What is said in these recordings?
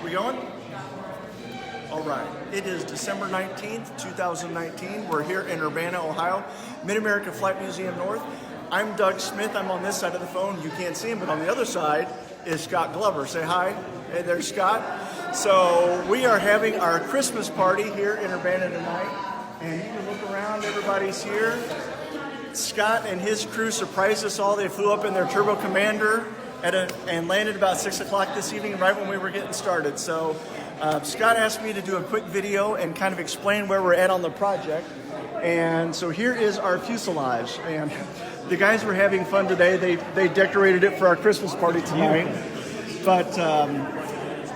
We going? All right. It is December 19th, 2019. We're here in Urbana, Ohio, Mid-America Flight Museum North. I'm Doug Smith. I'm on this side of the phone. You can't see him, but on the other side is Scott Glover. Say hi. Hey, there's Scott. So we are having our Christmas party here in Urbana tonight. And you can look around. Everybody's here. Scott and his crew surprised us all. They flew up in their Turbo Commander and landed about 6 o'clock this evening, right when we were getting started. So Scott asked me to do a quick video and kind of explain where we're at on the project. And so here is our fuselage. And the guys were having fun today. They decorated it for our Christmas party tonight. But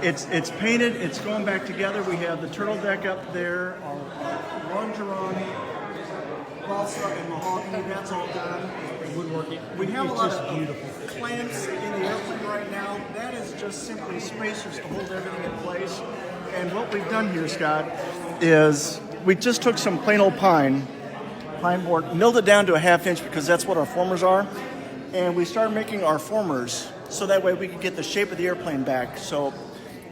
it's painted. It's going back together. We have the turtle deck up there, our longeron, balsa, and mahogany. That's all done. Woodworking. We have a lot of beautiful clamps in the airplane right now. That is just simply spacers to hold everything in place. And what we've done here, Scott, is we just took some plain old pine board, milled it down to a 1/2 inch because that's what our formers are. And we started making our formers so that way we could get the shape of the airplane back. So,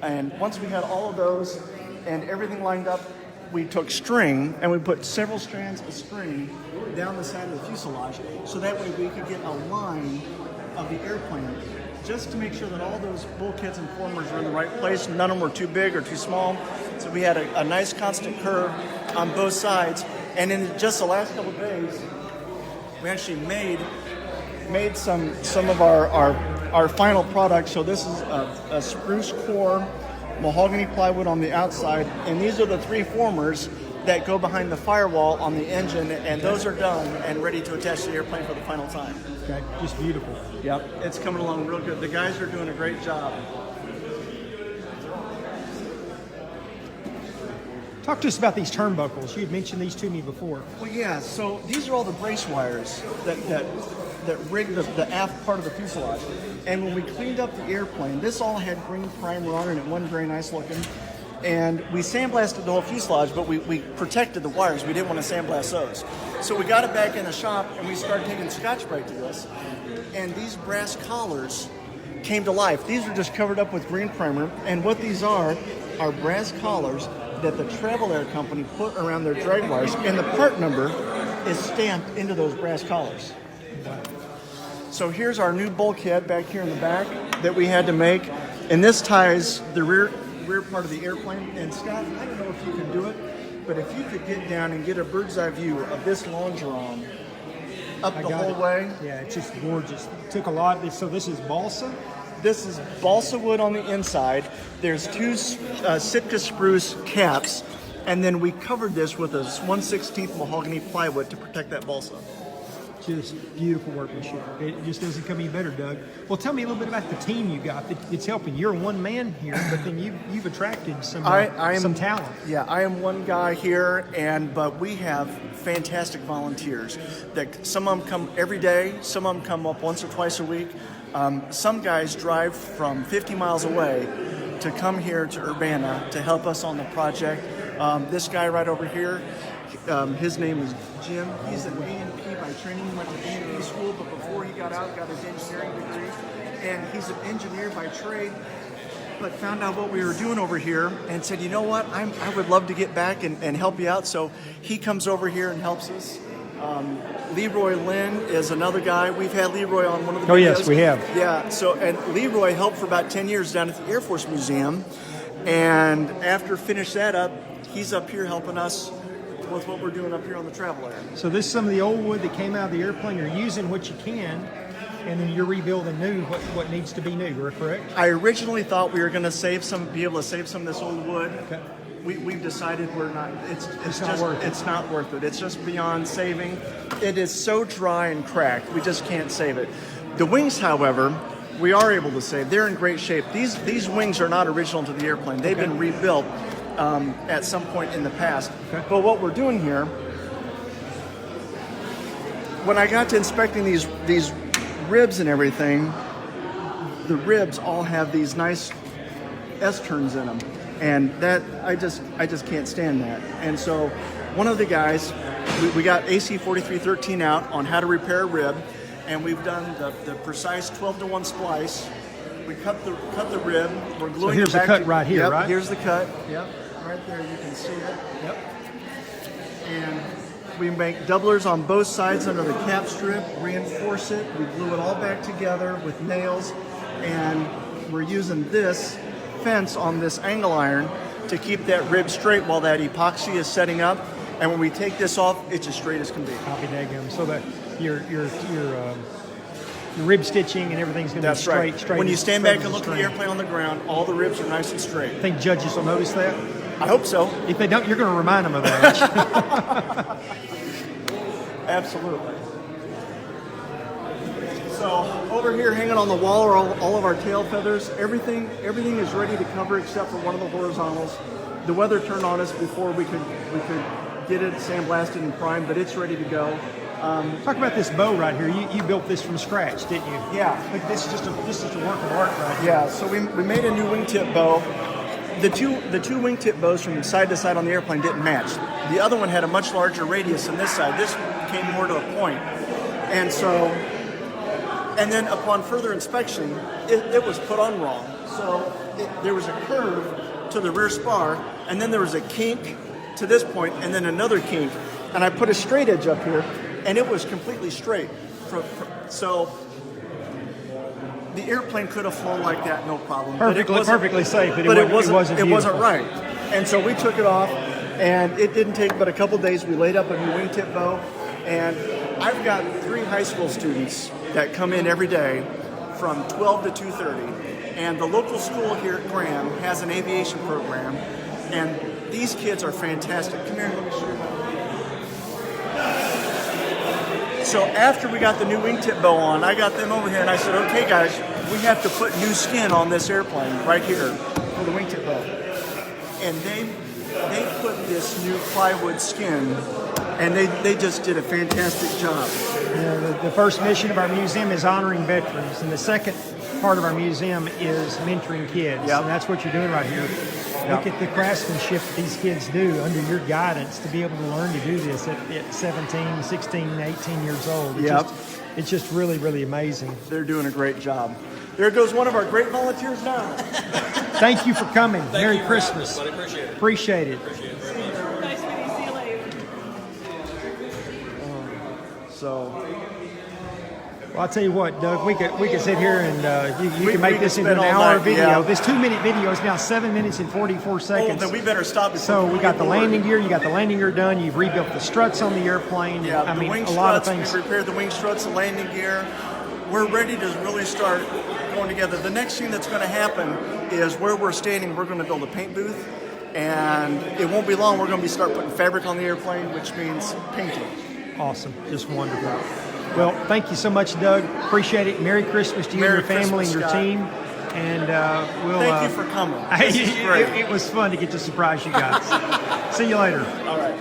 and once we had all of those and everything lined up, we took string and we put several strands of string down the side of the fuselage so that way we could get a line of the airplane just to make sure that all those bulkheads and formers are in the right place. None of them were too big or too small. So we had a nice constant curve on both sides. And in just the last couple of days, we actually made some of our final product. So this is a spruce core mahogany plywood on the outside, and these are the 3 formers that go behind the firewall on the engine, and those are done and ready to attach to the airplane for the final time. Okay, just beautiful. Yep, it's coming along real good. The guys are doing a great job. Talk to us about these turnbuckles. You had mentioned these to me before. Well, yeah, so these are all the brace wires that rig the aft part of the fuselage. And when we cleaned up the airplane, this all had green primer on it and it wasn't very nice looking. And we sandblasted the whole fuselage, but we protected the wires. We didn't want to sandblast those. So we got it back in the shop and we started taking Scotch-Brite to this. And these brass collars came to life. These are just covered up with green primer. And what these are brass collars that the Travel Air company put around their drag wires. And the part number is stamped into those brass collars. So here's our new bulkhead back here in the back that we had to make. And this ties the rear part of the airplane. And Scott, I don't know if you can do it, but if you could get down and get a bird's eye view of this longeron up the whole way. Yeah, it's just gorgeous. It took a lot. So this is balsa? This is balsa wood on the inside. There's 2 Sitka spruce caps. And then we covered this with a 1/16 mahogany plywood to protect that balsa. Just beautiful workmanship. It just doesn't come any better, Doug. Well, tell me a little bit about the team you got. It's helping. You're one man here, but then you've attracted some talent. Yeah, I am one guy here, but we have fantastic volunteers. That some of them come every day. Some of them come up once or twice a week. Some guys drive from 50 miles away to come here to Urbana to help us on the project. This guy right over here, his name is Jim. He's an A&P by training. He went to A&P school, but before he got out, got his engineering degree. And he's an engineer by trade, but found out what we were doing over here and said, you know what, I would love to get back and help you out. So he comes over here and helps us. Leroy Lynn is another guy. We've had Leroy on one of the videos. Oh, yes, we have. Yeah, and Leroy helped for about 10 years down at the Air Force Museum. And after finish that up, he's up here helping us with what we're doing up here on the Travel Air. So this is some of the old wood that came out of the airplane. You're using what you can, and then you're rebuilding new what needs to be new, correct? I originally thought we were going to be able to save some of this old wood. Okay. We've decided we're not. It's not worth it. It's not worth it. It's just beyond saving. It is so dry and cracked. We just can't save it. The wings, however, we are able to save. They're in great shape. These wings are not original to the airplane. They've been rebuilt at some point in the past. Okay. But what we're doing here, when I got to inspecting these ribs and everything, the ribs all have these nice S-turns in them, and that I just can't stand that. And so one of the guys, we got AC 4313 out on how to repair a rib, and we've done the precise 12-to-1 splice we cut the rib. We're gluing. So here's it the back cut right here, yep, right? Here's the cut. Yep, right there. You can see it. Yep. And we make doublers on both sides under the cap strip, reinforce it. We glue it all back together with nails, and we're using this fence on this angle iron to keep that rib straight while that epoxy is setting up. And when we take this off, it's as straight as can be. I'll be daggum. So that your rib stitching and everything's going to be That's straight. right. Straight. When you stand back and look at the straight. airplane on the ground, all the ribs are nice and straight. I think judges will notice that. I hope so. If they don't, you're going to remind them of that. Absolutely. So over here, hanging on the wall, are all of our tail feathers. Everything is ready to cover except for one of the horizontals. The weather turned on us before we could get it sandblasted and primed, but it's ready to go. Talk about this bow right here. You built this from scratch, didn't you? Yeah. Look, this is just a work of art right here. Yeah. So we made a new wingtip bow. The two wingtip bows from side to side on the airplane didn't match. The other one had a much larger radius than this side. This came more to a point. And then upon further inspection, it was put on wrong. So there was a curve to the rear spar, and then there was a kink to this point, and then another kink. And I put a straight edge up here, and it was completely straight. So the airplane could have flown like that, no problem. Perfectly safe, but it wasn't beautiful. right. And so we took it off, and it didn't take but a couple days. We laid up a new wingtip bow, and I've got 3 high school students that come in every day from 12 to 2:30, and the local school here at Graham has an aviation program, and these kids are fantastic. Come here, let me show you. So after we got the new wingtip bow on, I got them over here and I said, okay guys, we have to put new skin on this airplane right here for the wingtip bow. And they put this new plywood skin, and they just did a fantastic job. The first mission of our museum is honoring veterans, and the second part of our museum is mentoring kids. Yep. And that's what you're doing right here. Look at the craftsmanship that these kids do under your guidance to be able to learn to do this at 17, 16, 18 years old. It's just really, really amazing. They're doing a great job. There goes one of our great volunteers now. Thank you for coming. Merry you Christmas. for having us, buddy. Appreciate it. Nice meeting you. See you later. Well, I'll tell you what, Doug, we could sit here and you can make we this could into an spend all hour night, video. yeah. This 2-minute video is now 7 minutes and 44 Oh, seconds. then we better stop it. So we got the landing gear, you got the landing gear done, you've rebuilt the struts on the airplane. Yeah, I the mean, wing a struts, lot of things. we repaired the wing struts, the landing gear. We're ready to really start going together. The next thing that's going to happen is where we're standing, we're going to build a paint booth, and it won't be long, we're going to start putting fabric on the airplane, which means painting. Awesome, just wonderful. Well, thank you so much, Doug. Appreciate it. Merry Christmas to you Merry and your family Christmas, and your Scott. team. And we'll. Thank you for coming. This is great. It was fun to get to surprise you guys. See you later. All right.